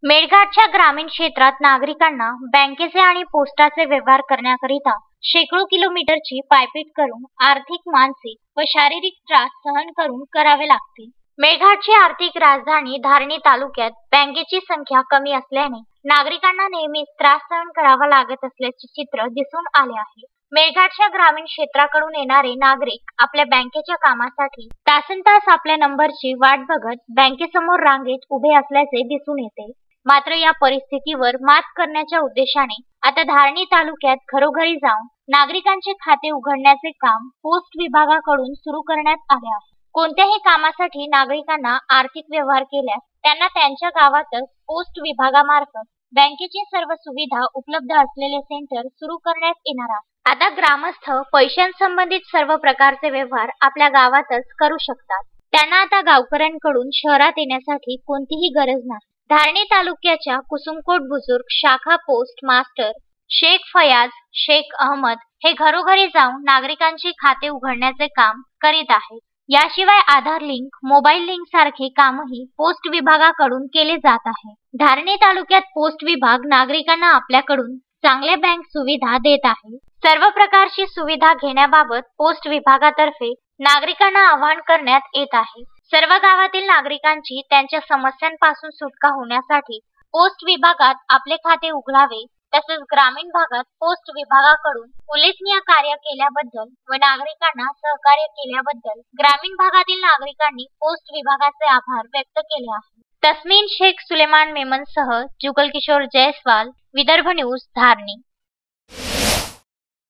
मेळघाटच्या ग्रामीण क्षेत्रात नागरिकांना बँकेचे आणि पोस्टाचे व्यवहार करण्याकरिता शेकडो किलोमीटरची पायपीट करून आर्थिक, मानसिक व शारीरिक त्रास सहन करून करावे लागते. मेळघाटची आर्थिक राजधानी धारणी तालुक्यात बँकेची संख्या कमी असल्याने नागरिकांना नेहमीच त्रास सहन करावा लागत असल्याचे चित्र दिसून आले आहे. मेळघाटच्या ग्रामीण क्षेत्राकडून येणारे नागरिक आपल्या बँकेच्या कामासाठी तासनतास आपल्या नंबरची वाट बघत बँकेसमोर रांगेत उभे असल्याचे दिसून येते. मात्र या परिस्थितीवर मात करण्याच्या उद्देशाने आता धारणी तालुक्यात घरोघरी जाऊन नागरिकांचे खाते उघडण्याचे काम पोस्ट विभागाकडून सुरू करण्यात आले आहे. कोणत्याही कामासाठी नागरिकांना आर्थिक व्यवहार केल्यास त्यांना त्यांच्या गावातच पोस्ट विभागामार्फत बँकेची सर्व सुविधा उपलब्ध असलेले सेंटर सुरू करण्यात येणार आहे. आता ग्रामस्थ पैशांसंबंधित सर्व प्रकारचे व्यवहार आपल्या गावातच करू शकतात. त्यांना आता गावकऱ्यांकडून शहरात येण्यासाठी कोणतीही गरज नाही. धारणी तालुक्याच्या कुसुमकोट बुजुर्ग शाखा पोस्ट मास्टर शेख फयाज शेख अहमद हे घरोघरी जाऊन नागरिकांची खाते उघडण्याचे काम करीत आहेत. याशिवाय आधार लिंक, मोबाईल लिंक सारखे कामही पोस्ट विभागाकडून केले जात आहे. धारणी तालुक्यात पोस्ट विभाग नागरिकांना आपल्याकडून चांगल्या बँक सुविधा देत आहे. सर्व प्रकारची सुविधा घेण्याबाबत पोस्ट विभागातर्फे नागरिकांना आवाहन करण्यात येत आहे. सर्व गावातील नागरिकांची त्यांच्या समस्यांपासून सुटका होण्यासाठी पोस्ट विभागात आपले खाते उघडावे. तसेच ग्रामीण भागात पोस्ट विभागाकडून उल्लेखनीय कार्य केल्याबद्दल व नागरिकांना सहकार्य केल्याबद्दल ग्रामीण भागातील नागरिकांनी पोस्ट विभागाचे आभार व्यक्त केले आहे. तस्मीन शेख सुलेमान मेमनसह जुगल किशोर जयस्वाल, विदर्भ न्यूज, धारणी.